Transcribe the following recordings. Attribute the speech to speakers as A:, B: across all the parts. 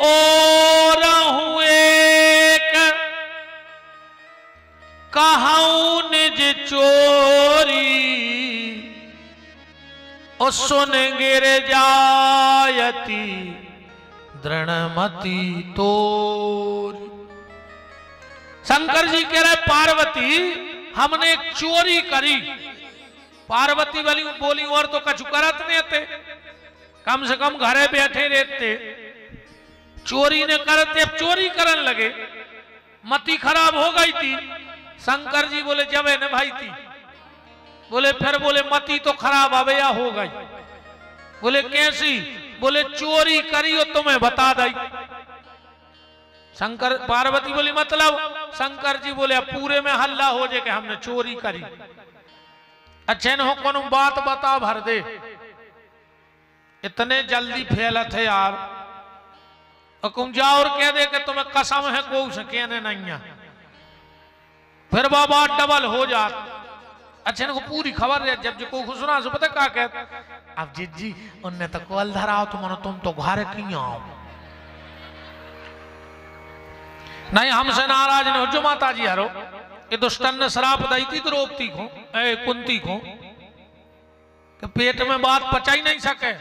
A: और एक कहूं निज चोरी और सुन गिर जायती दृढ़मति तोरी। शंकर जी कह रहे पार्वती हमने एक चोरी करी। पार्वती वाली बोली और तो कछु करत नहीं थे, कम से कम घरे बैठे रहते, चोरी ने करते अब चोरी करन लगे, मति खराब हो गई थी। शंकर जी बोले जब है न भाई थी, बोले फिर बोले मति तो खराब अब या हो गई। बोले कैसी? बोले चोरी करी हो तुम्हें बता दी। शंकर पार्वती बोली मतलब? शंकर जी बोले अब पूरे में हल्ला हो जाए कि हमने चोरी करी। अच्छे न हो कोनो बात बता भर दे, इतने जल्दी फैला थे यार। और जा और कह दे कि तुम्हें कसम है को कहने नहीं है, फिर बाबा डबल हो जात। अच्छे को पूरी खबर है। जब जो को सुना सो पता क्या कहते, अब जी उनने तो कॉल धराओ तुम तो घर क्यों आओ? नहीं हमसे नाराज नहीं हो जो माता जी हरो। ये दुष्टन ने श्राप दी थी द्रौपदी को, कुंती को, कि पेट में बात पचा ही नहीं सके।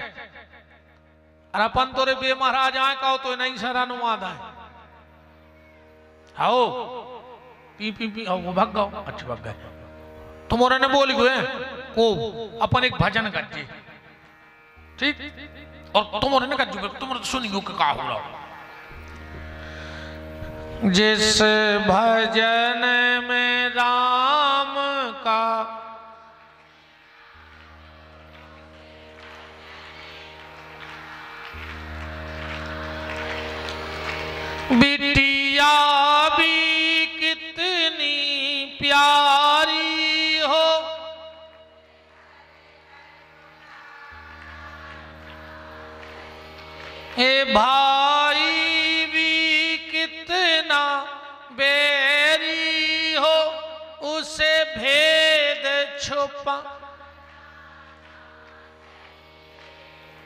A: और अपन तो रे बे महाराज आए कहो तो नहीं सर अनुवाद आए। आओ पी पी पी आओ भाग गओ। अच्छा भाग गए तुम्हारे ने बोली हुए को अपन एक भजन गजे ठीक, और तुम्हारे ने गजे तुम्हारे सुनियो कि का हो रहा। जिस भजन में राम का बिटिया भी कितनी प्यारी हो, हे भाई भी कितना बैरी हो, उसे भेद छुपा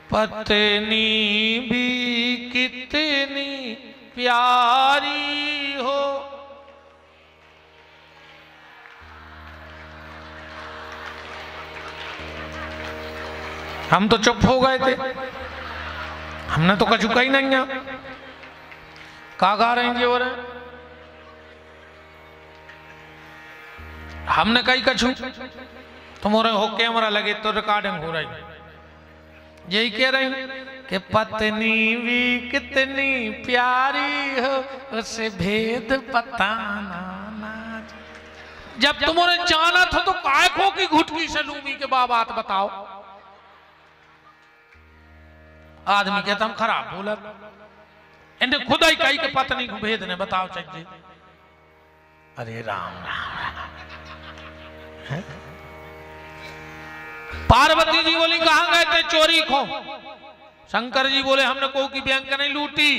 A: पत्नी भी कितनी प्यारी हो। हम तो चुप हो गए थे, हमने तो कछु कही नहीं है। का गा रहे हैं और हमने कही कछु, तुम्हारे हो कैमरा लगे तो रिकॉर्डिंग हो रही। यही कह रही कि पत्नी भी कितनी प्यारी हो, उसे भेद पता ना। जब तुम्हारे जाना था तो काय खो की घुटकी से लूमी के बात बताओ। आदमी कहता हम खराब बोला, इन्हें खुदा ही कही के पत्नी को भेद ने बताओ चाहिए। अरे राम राम। पार्वती जी बोली कहां गए थे चोरी को? शंकर जी बोले हमने को की बैंक नहीं लूटी,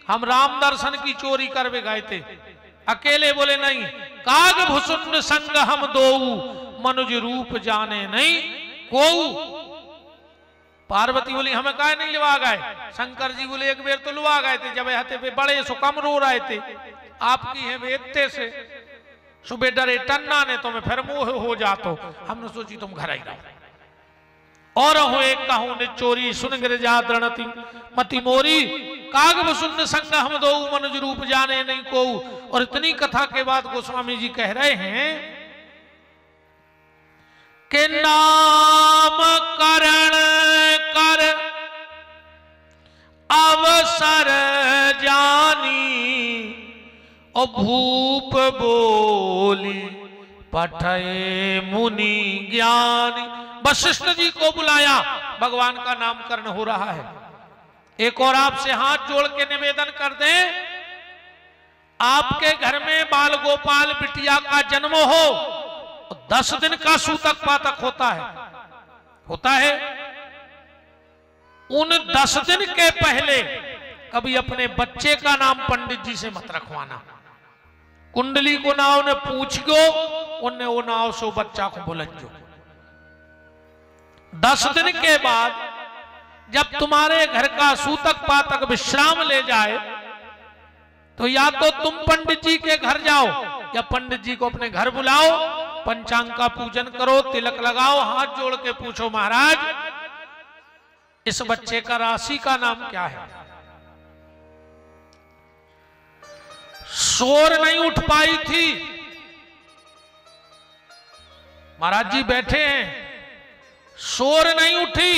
A: हम राम दर्शन की चोरी करवे गए थे। अकेले बोले नहीं, काग भुसुंड संग हम दो, मनुज रूप जाने नहीं को। पार्वती बोली हमें काहे नहीं लुवा गए? शंकर जी बोले एक बेर तो लुवा गए थे, जब हते पे बड़े सो कम रो रहे थे, आपकी है वेदते से सुबह डरे टन्ना ने तुम्हें फिर मोह हो जातो, हमने सोची तुम घर आई रहो। और हो एक कहूं ने चोरी सुन गिर जा दृढ़ति मति मोरी, काग सुन संग हम दो, मनुज रूप जाने नहीं को। और इतनी कथा के बाद गोस्वामी जी कह रहे हैं कि नाम करण कर अवसर जानी, और भूप बोली पठये मुनि ज्ञानी। वशिष्ठ जी को बुलाया, भगवान का नामकरण हो रहा है। एक और आपसे हाथ जोड़ के निवेदन कर दें, आपके घर में बाल गोपाल बिटिया का जन्म हो, 10 दिन का सूतक पातक होता है। उन 10 दिन के पहले कभी अपने बच्चे का नाम पंडित जी से मत रखवाना। कुंडली को नाव ने पूछ गो, उनने वो नाव सो बच्चा को बुलझो। 10 दिन के बाद जब तुम्हारे घर का सूतक पातक विश्राम ले जाए तो या तो तुम पंडित जी के घर जाओ या पंडित जी को अपने घर बुलाओ, पंचांग का पूजन करो, तिलक लगाओ, हाथ जोड़ के पूछो महाराज इस बच्चे का राशि का नाम क्या है। शोर नहीं उठ पाई थी, महाराज जी बैठे हैं, शोर नहीं उठी।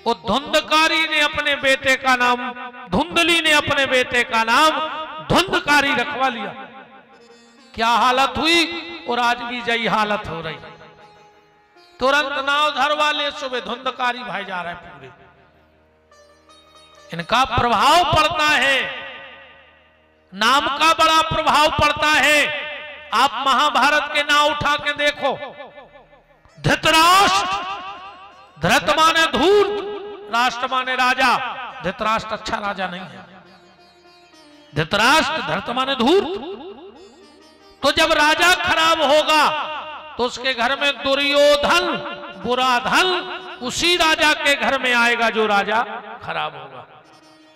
A: वो धुंधकारी ने अपने बेटे का नाम, धुंधली ने अपने बेटे का नाम धुंधकारी रखवा लिया। क्या हालत हुई, और आज भी यही हालत हो रही। तुरंत नाव धर वाले सुबह धुंधकारी भाई जा रहे पूरे। इनका प्रभाव पड़ता है, नाम का बड़ा प्रभाव पड़ता है। आप महाभारत के नाम उठा के देखो, धृतराष्ट्र, धृत माने धूर्त, राष्ट्र माने राजा। धृतराष्ट्र अच्छा राजा नहीं है, धृतराष्ट्र धृत माने धूर्त। तो जब राजा खराब होगा तो उसके घर में दुर्योधन बुरा धन उसी राजा के घर में आएगा जो राजा खराब होगा।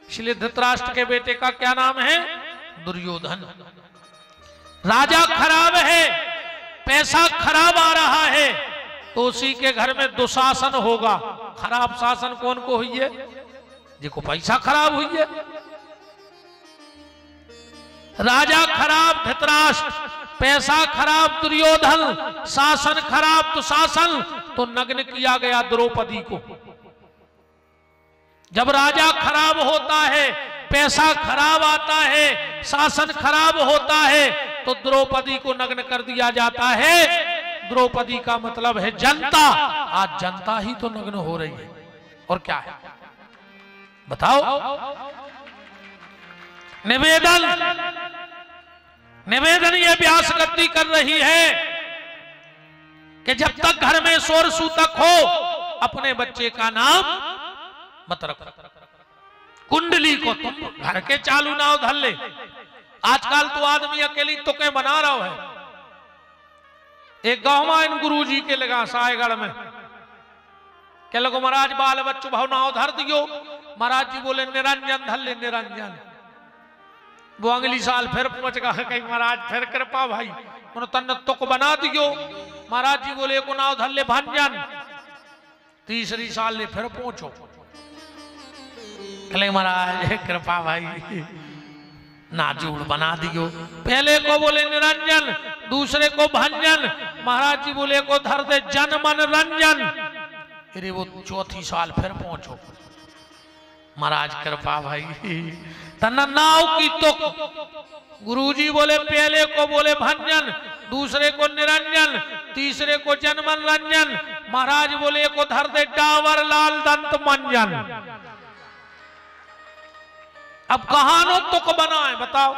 A: इसलिए धृतराष्ट्र के बेटे का क्या नाम है, दुर्योधन। राजा खराब है, पैसा खराब आ रहा है तो उसी के घर में दुशासन होगा। खराब शासन कौन को हुई है, जिसको पैसा खराब हुई है। राजा खराब धृतराष्ट्र, पैसा खराब दुर्योधन, शासन खराब दुशासन, तो नग्न किया गया द्रौपदी को। जब राजा खराब होता है, पैसा खराब आता है, शासन खराब होता है, तो द्रौपदी को नग्न कर दिया जाता है। द्रौपदी का मतलब है जनता। आज जनता ही तो नग्न हो रही है, और क्या है बताओ। निवेदन ये व्यास गद्दी कर रही है कि जब तक घर में शोर सूतक हो अपने बच्चे का नाम मत रखो। कुंडली को तुम घर के चालू ना धर ले। आजकल तो आदमी अकेली तुके बना रहा है। एक गांव में इन गुरु जी के लगा सायगढ़ में के लगो महाराज बाल बच्चों भाव नाव धर दियो। महाराज जी बोले निरंजन धर ले, निरंजन। वो अगली साल फिर पहुंच गया कहीं महाराज फिर कृपा भाई उन्होंने तन तुक बना दियो। महाराज जी बोले को नाव धर ले भंजन। तीसरी साल ले फिर पहुंचो, कहले महाराज कृपा भाई नाजूड़ बना दियो। पहले को बोले निरंजन, दूसरे को भंजन। महाराज जी बोले को धर दे जन मन रंजन। अरे वो चौथी साल फिर पहुंचो, महाराज कृपा भाई तना नाव की तुक। गुरुजी बोले पहले को बोले भंजन, दूसरे को निरंजन, तीसरे को जनमन रंजन। महाराज बोले को धर दे डावर लाल दंत मंजन। अब कहानो तुक बनाए बताओ।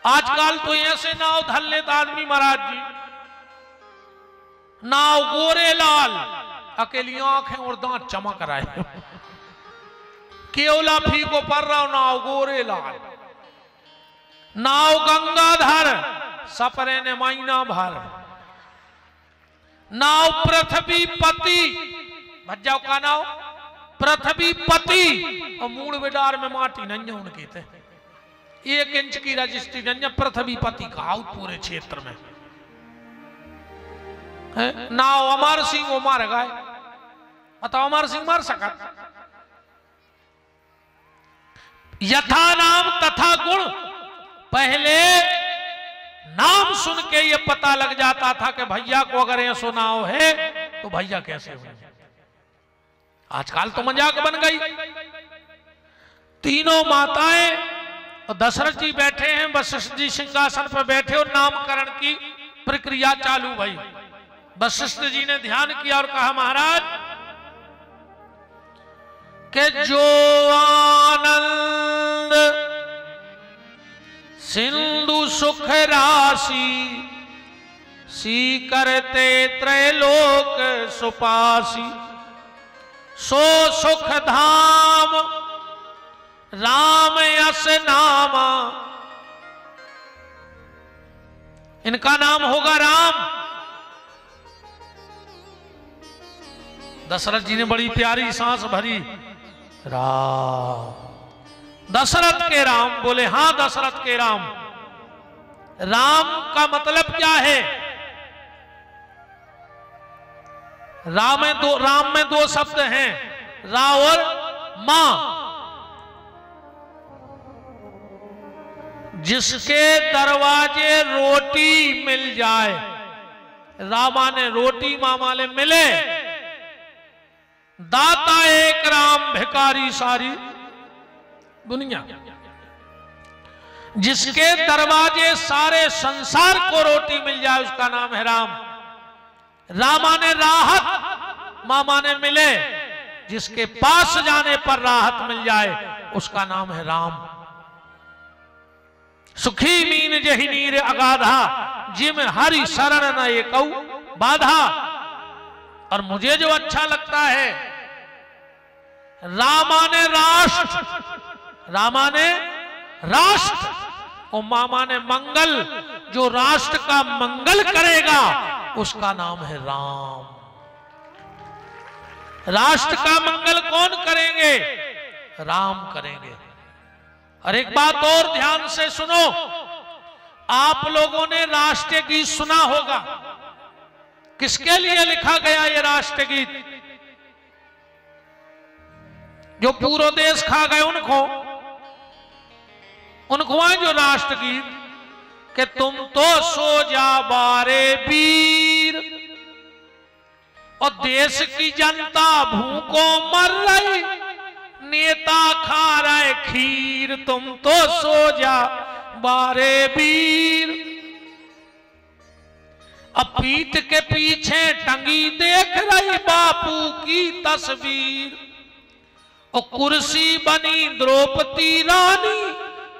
A: आजकल तो ऐसे नाव धर लेता आदमी महाराज जी, नाव गोरे लाल, अकेली आंखें और दांत चमक रहे। केवला फीको पर रहा नाव गोरे लाल। नाव गंगाधर, सपरे ने महीना भर। नाव पृथ्वी पति, भज्जाओ का नाव पृथ्वी पति। और मूड विडार में माटी नहीं उनकी थे, 1 इंच की रजिस्ट्री नहीं, पृथ्वी पति का आउट पूरे क्षेत्र में। नाव अमर सिंह वो मार गए, बताओ अमर सिंह मार सका। यथा नाम तथा गुण, पहले नाम सुन के ये पता लग जाता था कि भैया को अगर ये सुनाओ है तो भैया कैसे हुए। आजकल तो मजाक बन गई। तीनों माताएं और दशरथ जी बैठे हैं, वशिष्ठ जी सिंहासन पर बैठे और नामकरण की प्रक्रिया चालू भई। वशिष्ठ जी ने ध्यान किया और कहा महाराज के जो आनंद सिंधु सुख राशि, सी करते त्रैलोक सुपासी। सो सुख धाम राम यस नामा, इनका नाम होगा राम। दशरथ जी ने बड़ी प्यारी सांस भरी, राम, दशरथ के राम बोले, हां दशरथ के राम। राम का मतलब क्या है? राम में दो शब्द हैं, रा और मां। जिसके दरवाजे रोटी मिल जाए, रामा ने रोटी मामा ने मिले, दाता एक राम भिखारी सारी दुनिया। जिसके दरवाजे सारे संसार को रोटी मिल जाए उसका नाम है राम। रामा ने राहत मामा ने मिले, जिसके पास जाने पर राहत मिल जाए उसका नाम है राम। सुखी मीन जही नीर अगाधा, जिम हरि शरण न एकौ बाधा। और मुझे जो अच्छा लगता है, रामा ने राष्ट्र, रामा ने राष्ट्र और मामा ने मंगल। जो राष्ट्र का मंगल करेगा उसका नाम है राम। राष्ट्र का मंगल कौन करेंगे? राम करेंगे। और एक बात और ध्यान से सुनो, आप लोगों ने राष्ट्रीय गीत सुना होगा। किसके लिए लिखा गया ये राष्ट्रीय गीत? जो पूरा देश खा गए उनको है जो राष्ट्र गीत, कि तुम तो सो जा बारे वीर, और देश की जनता भूखों मर रही, नेता खा रहे खीर, तुम तो सो जा बारे वीर। अब पीठ के पीछे टंगी देख रही बापू की तस्वीर, और कुर्सी बनी द्रौपदी रानी,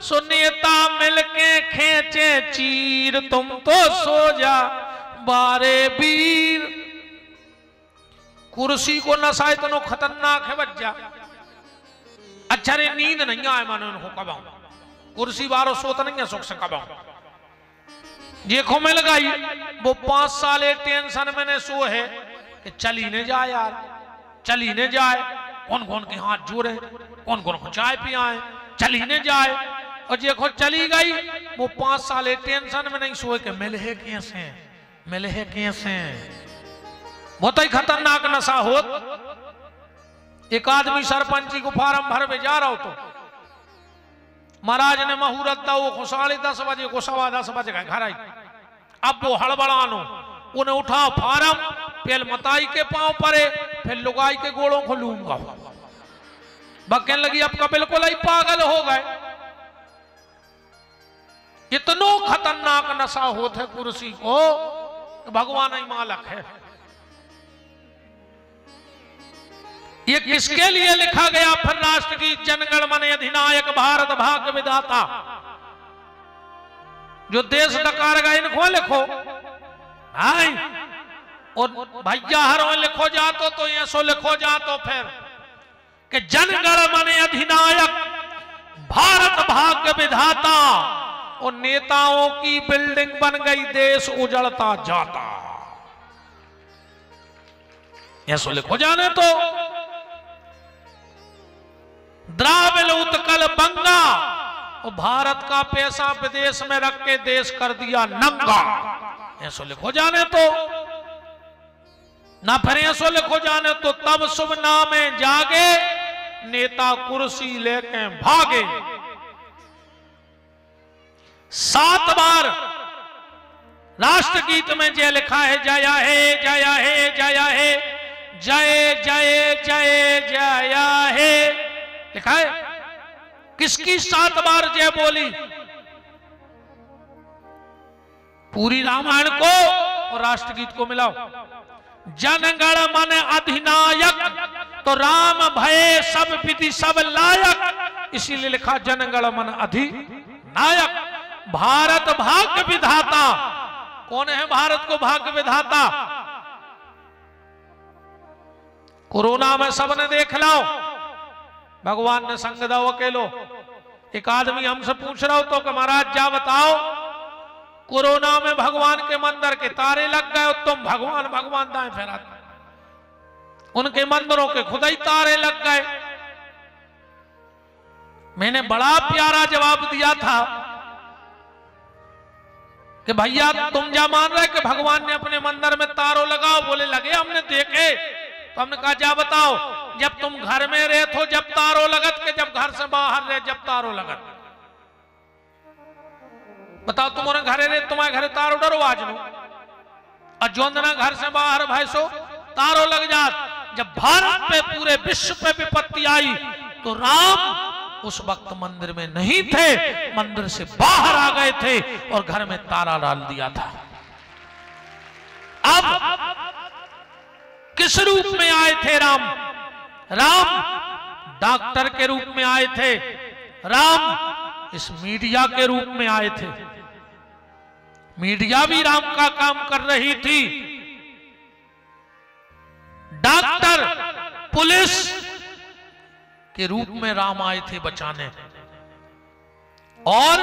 A: सो नेता मिलके खेचे चीर, तुम तो सो जा बारे वीर। कुर्सी को नशा इतना खतरनाक है बच्चा। अच्छा रे नींद नहीं आए मानो इनको कबाऊ, कुर्सी बारो सोत नहीं है सुख से कबाऊ। देखो मिल गई, वो 5 साल टेंशन में ने सो है कि चली ने जाए यार, चली ने जाए। कौन कौन के हाथ जोड़े, कौन कौन को चाय पियाए, चली ने जाए। और देखो चली गई, वो 5 साल टेंशन में नहीं सोए कि मिले है कैसे, मिले है कैसे। बहुत ही खतरनाक नशा हो। एक आदमी सरपंची को फार्म भर में जा रहा हो, तो महाराज ने मुहूर्त दा, वो 10:30 बजे को 10:15 बजे गए घर आई। अब वो हड़बड़ानो, उन्हें उठा फार्म, पहले मताई के पांव परे, फिर लुगाई के गोड़ों को लूंगा। बकने लगी अब का बिल्कुल ही पागल हो गए। इतनो खतरनाक नशा होता है कुर्सी को, भगवान ही मालक है। ये किसके लिए लिखा गया फिर राष्ट्र की? जनगण मन अधिनायक भारत भाग्य विधाता। जो देश डकारेगा इनको लिखो, हाय। और भैया हर लिखो जातो तो ये सो लिखो जातो फिर कि जनगण मन अधिनायक भारत भाग्य विधाता। और नेताओं की बिल्डिंग बन गई, देश उजड़ता जाता। ये सो लिखो जाने तो। द्राविड़ उत्कल बंगा, और भारत का पैसा विदेश में रख के देश कर दिया नंगा। ऐसो लिखो जाने तो ना, फिर ऐसो लिखो जाने तो तब शुभ नामे जागे, नेता कुर्सी लेके भागे। 7 बार राष्ट्रगीत में जय लिखा है, जया है जया है जया है, जय जय जय जया है लिखा है। किसकी 7 बार जय बोली? पूरी रामायण को और राष्ट्रगीत को मिलाओ। जनगण मन अधिनायक, तो राम भये सब विधि सब लायक, इसीलिए लिखा जनगण मन अधिनायक। भारत भाग्य विधाता, कौन है भारत को भाग्य विधाता? कोरोना में सबने देख लो, भगवान ने संग दो अकेलो। एक आदमी हमसे पूछ रहा हो तो कि महाराज जा बताओ, कोरोना में भगवान के मंदिर के तारे लग गए, तुम भगवान भगवान दाएं फेराते। उनके मंदिरों के खुदा ही तारे लग गए। मैंने बड़ा प्यारा जवाब दिया था कि भैया तुम क्या मान रहे कि भगवान ने अपने मंदिर में तारों लगाओ? बोले लगे हमने देखे। तो हमने कहा जा बताओ, जब तुम घर में रहे तो जब तारों लगत के जब घर से बाहर रहे जब तारों लगत? बताओ तुम्हारे घरे रहे तुम्हारे घरे तारों डरो आज नो, और जोंदना घर से बाहर भैंसो तारों लग जात। जब भारत पे पूरे विश्व पे विपत्ति आई तो राम उस वक्त मंदिर में नहीं थे, मंदिर से बाहर आ गए थे और घर में तारा डाल दिया था। अब किस रूप में आए थे राम? राम डॉक्टर के रूप में आए थे, राम इस मीडिया के रूप में आए थे। मीडिया भी राम का काम कर रही थी, डॉक्टर पुलिस के रूप में राम आए थे बचाने, और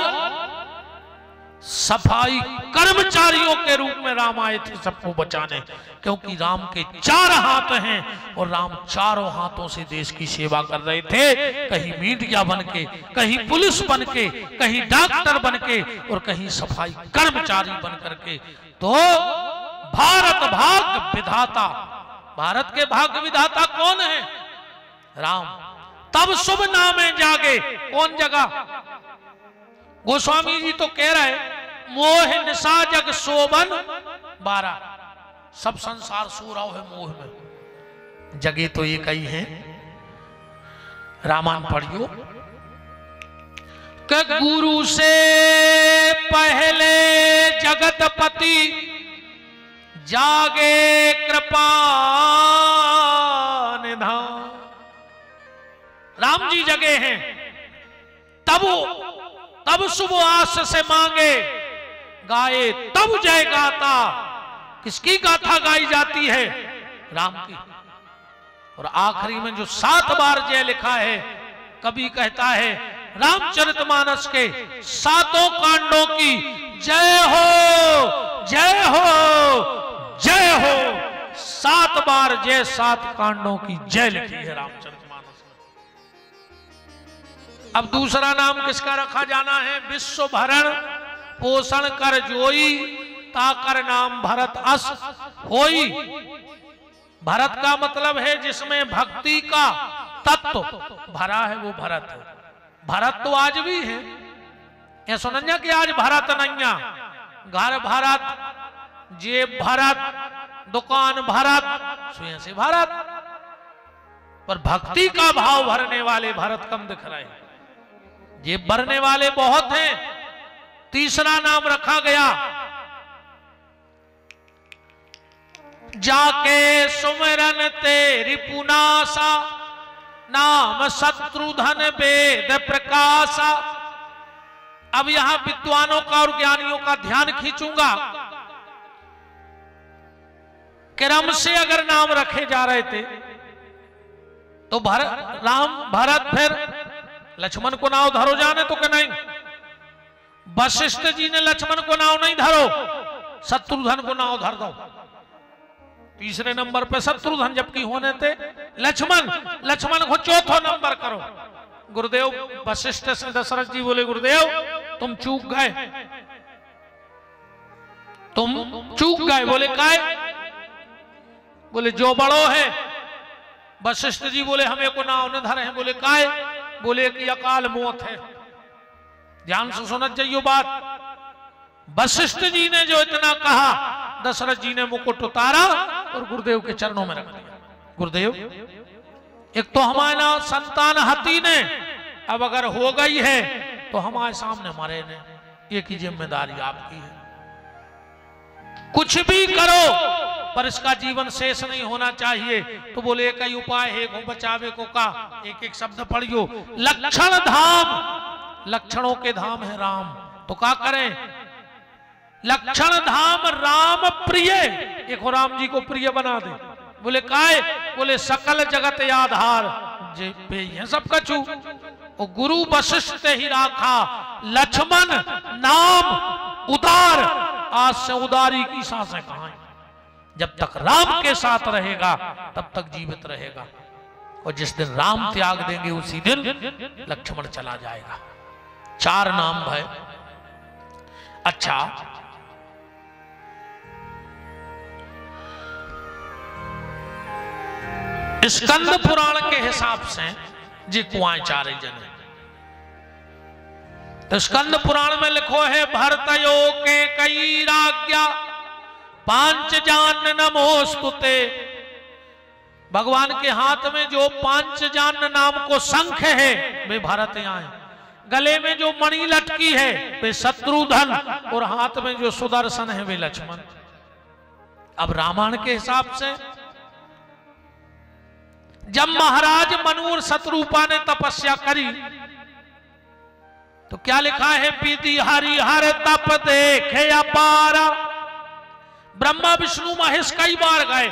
A: सफाई कर्मचारियों के रूप में राम आए थे सबको बचाने, क्योंकि राम के 4 हाथ हैं और राम चारों हाथों से देश की सेवा कर रहे थे। कहीं मीडिया बनके, कहीं पुलिस बनके, कहीं डॉक्टर बनके और कहीं सफाई कर्मचारी बन करके। तो भारत भाग्य विधाता, भारत के भाग्य विधाता कौन है? राम। तब शुभ नामे जागे, कौन जगा? गोस्वामी जी तो कह रहे मोह निशा जग शोभन 12, सब संसार सो रहा है मोह में, जगे तो एक ही है। रामायण पढ़ियो कि गुरु से पहले जगतपति जागे कृपा निधान। राम जी जगे हैं, तब शुभ आस से मांगे, गाए तब जय गाता। किसकी गाथा गाई जाती है? राम की। और आखिरी में जो 7 बार जय लिखा है, कवि कहता है रामचरितमानस के 7 कांडों की जय हो जय हो जय हो। 7 बार जय, 7 कांडों की जय लिखी है रामचरितमानस। अब दूसरा नाम किसका रखा जाना है? विश्व भरण पोषण कर जोई, ताकर नाम भरत अस होई। भरत का मतलब है जिसमें भक्ति का तत्व भरा है, वो भरत है। भरत तो आज भी है, ये सुनन्या कि आज भरत नैया, घर भरत, जेब भरत, दुकान भरत, स्वयं से भरत, पर भक्ति का भाव भरने वाले भरत कम दिख रहे हैं, ये भरने वाले बहुत हैं। तीसरा नाम रखा गया जाके सुमिरन तेरी पुनासा, नाम शत्रुधन वेद प्रकाशा। अब यहां विद्वानों का और ज्ञानियों का ध्यान खींचूंगा। क्रम से अगर नाम रखे जा रहे थे तो राम भरत, फिर लक्ष्मण को नाव धरो जाने तो क्या नहीं? वशिष्ठ जी ने लक्ष्मण को नाव नहीं धरो, शत्रुघ्न को नाव धर दो। तीसरे नंबर पे शत्रुघ्न जबकि होने थे लक्ष्मण, लक्ष्मण को चौथा नंबर करो। गुरुदेव वशिष्ठ से दशरथ जी बोले गुरुदेव तुम चूक गए, तुम चूक गए। बोले काय? बोले जो बड़ो है। वशिष्ठ जी बोले हमें को नाव न धरे हैं। बोले काय? बोले कि अकाल मौत है। ध्यान से सुनत जाइयो बात। वशिष्ठ जी ने जो इतना कहा, दशरथ जी ने मुकुट उतारा और गुरुदेव के चरणों में रख दिया। गुरुदेव एक तो हमारा संतान हती ने, अब अगर हो गई है तो हमारे सामने मरे ने, ये की जिम्मेदारी आपकी है। कुछ भी करो पर इसका जीवन शेष नहीं होना चाहिए। तो बोले एक ही उपाय है को बचावे को का, एक एक शब्द पढ़ियो। लक्षण धाम, लक्षणों के धाम है राम, तो क्या करें? लक्षण धाम राम प्रिय, एक राम जी को प्रिय बना दे। बोले काय? बोले सकल जगत आधार जे पे है सब कछु, और गुरु वशिष्ठ ही राखा लक्ष्मण नाम उदार। आज से उदारी की सांसें कहां? जब तक राम के साथ रहेगा तब तक जीवित रहेगा, और जिस दिन राम त्याग देंगे उसी दिन लक्ष्मण चला जाएगा। 4 नाम है। अच्छा, स्कंद पुराण के हिसाब से जी कुआं 4 जने। तो स्कंद पुराण में लिखो है भरतयो के कई राज्ञा 5 जान नमोस्तुते। भगवान के हाथ में जो 5 जान नाम को शंख है वे भरत आए, गले में जो मणि लटकी है वे शत्रुघ्न, और हाथ में जो सुदर्शन है वे लक्ष्मण। अब रामायण के हिसाब से जब महाराज मनु और शत्रुपा ने तपस्या करी तो क्या लिखा है, विधि हरिहर तप देखे अपारा। ब्रह्मा विष्णु महेश कई बार गए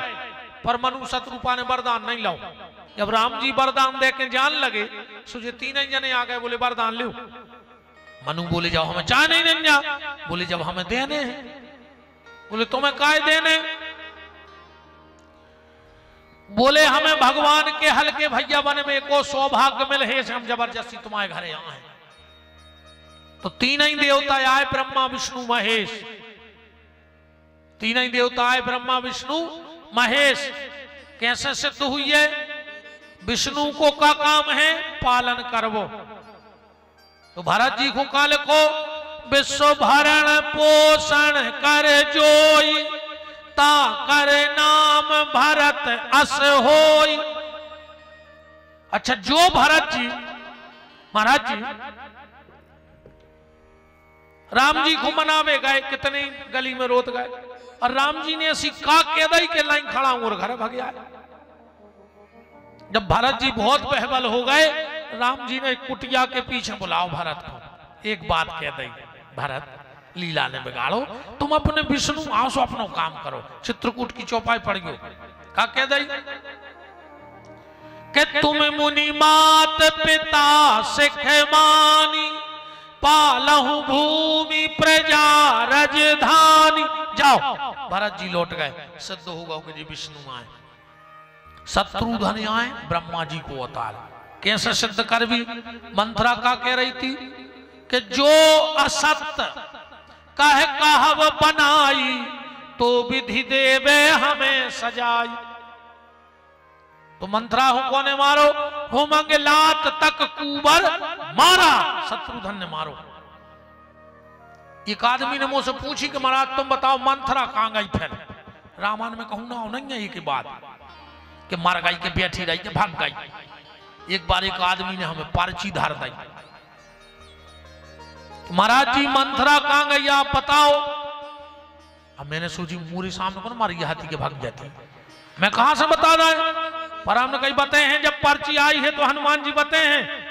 A: पर मनु शत्रुपा ने वरदान नहीं लाओ। जब राम जी वरदान दे के जान लगे सुझे 3 जने आ गए, बोले वरदान लो। मनु बोले जाओ हमें चाय नहीं देने। बोले जब हमें देने हैं। बोले तुम्हें काय देने? बोले हमें भगवान के हल्के भैया बने में को सौभाग्य मिले है, हम जबरदस्ती तुम्हारे घरे आए। तो 3 ही देवता आए, ब्रह्मा विष्णु महेश। 3 ही देवता आए, ब्रह्मा विष्णु महेश। कैसे सिद्ध हुई है? विष्णु को का काम है पालन करवो। तो भरत जी को का लिखो, विश्व भरण पोषण कर जोई ता कर नाम भरत अस होई। अच्छा, जो भरत जी महाराज जी राम जी को मनावे गए, कितने गली में रोत गए, और राम जी ने ऐसी का कह के लाइन खड़ा हूं और घर भाग गया। जब भरत जी बहुत बहबल हो गए, राम जी ने कुटिया के पीछे बुलाओ भरत को, एक बात कह दी, भरत लीला ने बिगाड़ो, तुम अपने विष्णु आओ सो अपना काम करो। चित्रकूट की चौपाई पड़ गयो, का कह दी कि तुम मुनि मात पिता सिख मानी पालहु भूमि प्रजा राजधानी। जाओ, भरत जी लौट गए, सिद्ध होगा कि जी विष्णु आए। शत्रुघ्न आए, ब्रह्मा जी को अवतार। कैसे सिद्ध कर भी? मंत्रा का कह रही थी कि जो असत्य कह कहव बनाई तो विधि देवे हमें सजाई। तो मंत्रा हो कोने मारो, हो मंगलात तक कुबर मारा, शत्रुघ्न ने मारो। एक आदमी ने मुझसे पूछी कि महाराज तुम बताओ मंत्रा कहां गई? फिर रामायण में कहूं ना नहीं है ये बात कि मर गई के बैठी रही के भाग गई। एक बार एक आदमी ने हमें पर्ची धार दी, महाराज जी मंत्रा कहां गई आप बताओ। अब मैंने सोची मूरी सामने को मारी हाथी के भाग जाती, मैं कहां से बता रहा है? पर हमने कहीं बताए हैं, जब पर्ची आई है तो हनुमान जी बताए हैं।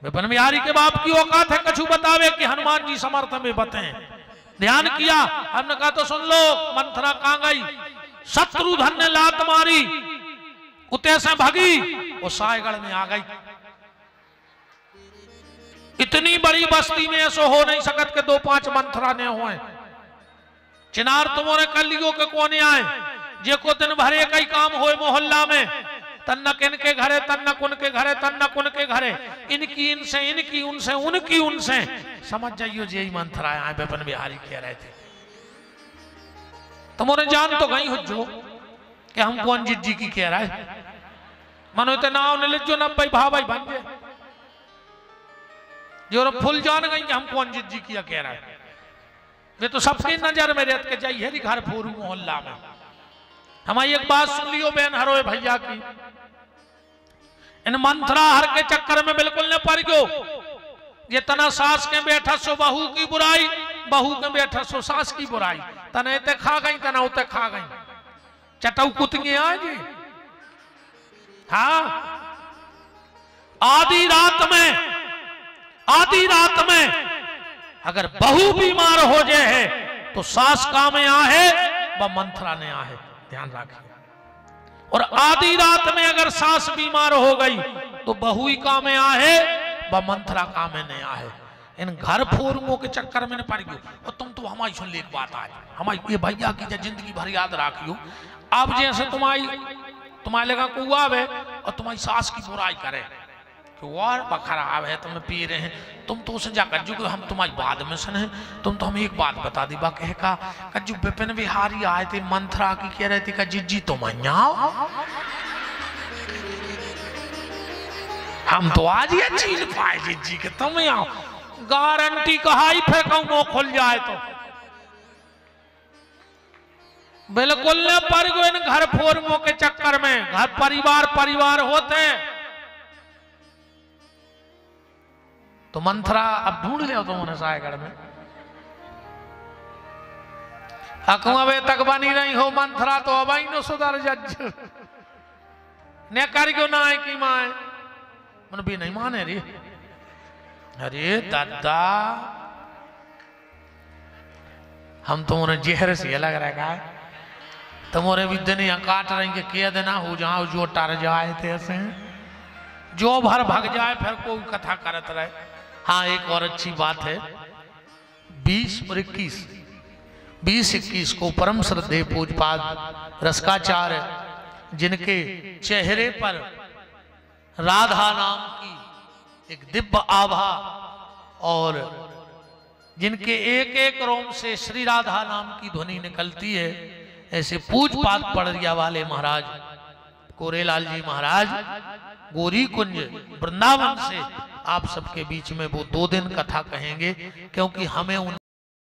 A: विपिन बिहारी के बाप की औकात है कछु बतावे कि हनुमान जी समर्थ में बताए। ध्यान किया, हमने कहा तो सुन लो, मंथरा कहां गई? शत्रुघ्न ने लात मारी, उते से भागी, वो सायगढ़ में आ गई। इतनी बड़ी बस्ती में ऐसा हो नहीं सकत के 2-5 मंथरा ने हुए। चिनार तुम्हारे कलियों के कोने आए, जे को दिन भरे कई काम होए मोहल्ला में, तन्नक इनके घरे, तन्नक उनके घरे, तन्नक उनके घरे, इनकी इनसे, इनकी उनसे, उनकी उनसे। समझ जाइयो यही मंथरा आए। विपिन बिहारी कह रहे थे तुम्हारे जान तो गई हो जो कि हम कौन जी की कह रहा है, मनो तो नाव ले जो न भाई भा भाई बन गए जो फुल जान गई कि हम कौन जी किया कह रहा है। वे तो सबकी नजर में रहते जाइए घर फोरू मोहल्ला में। हमारी एक बात सुन लियो बहन हरोए भैया की, इन मंथरा हर के चक्कर में बिल्कुल न पड़ गयो। ये तना सास के बैठा सो बहू की बुराई, बहू के बैठा सो सास की बुराई। तना इते खा गई, तना उते खा गई, चटऊ कुतिए आज। हाँ, आधी रात में अगर बहू बीमार हो जाए है तो सास काम में आहे व मंथरा ने आहे, ध्यान रखिए। और आधी रात में अगर सास बीमार हो गई तो बहू ही काम में आहे व मंथरा काम में नहीं आहे। इन घर फोरुओं के चक्कर में न पड़ गयो। और तुम तो हमारी सुन ले एक बात आज, हमारी ये भैया की जिंदगी भर याद रखियो। अब जैसे तुम्हारे लगा को आवे और तुम्हारी सास की बुराई करे कि और खराब है, तुम्हें पी रहे हैं, तुम तो उसे जा कज्जू को हम तुम्हारी बाद में सुने, तुम तो हमें एक बात बता दी बा कह का कज्जू विपिन बिहारी आए थे मंथरा की कह रहे थे का जिज्जी तुम आओ, हम तो आज ये चीज पाए जिज्जी के तुम आओ, गारंटी कहाई फेंकाऊ नो खुल जाए तो बिल्कुल न पड़ गए इन घर फोरमों के चक्कर में। घर परिवार होते तो मंथरा अब ढूंढ लिया तुमने सायगढ़ में, अकुआ तक बनी रही हो मंथरा तो अब आई नो सुधर जज ने कर क्यों ना है कि माए मन भी नहीं माने रे। अरे दादा हम तुम्हारे जहर से लग रहा है, तुम्हारे भी दिन यहाँ काट रही के कह देना हो जाओ जो टर जाए थे ऐसे जो भर भग जाए फिर कोई कथा करत रहे। हाँ एक और अच्छी बात है 20 और 21 को परम श्रद्धेय पूज्यपाद रसकाचार्य जिनके चेहरे पर राधा नाम की एक दिव्य आभा और जिनके एक एक रोम से श्री राधा नाम की ध्वनि निकलती है, ऐसे पूज्यपाद पड़रिया वाले महाराज कोरेलाल जी महाराज गौरी कुंज वृंदावन से आप सबके बीच में वो 2 दिन कथा कहेंगे, क्योंकि हमें उन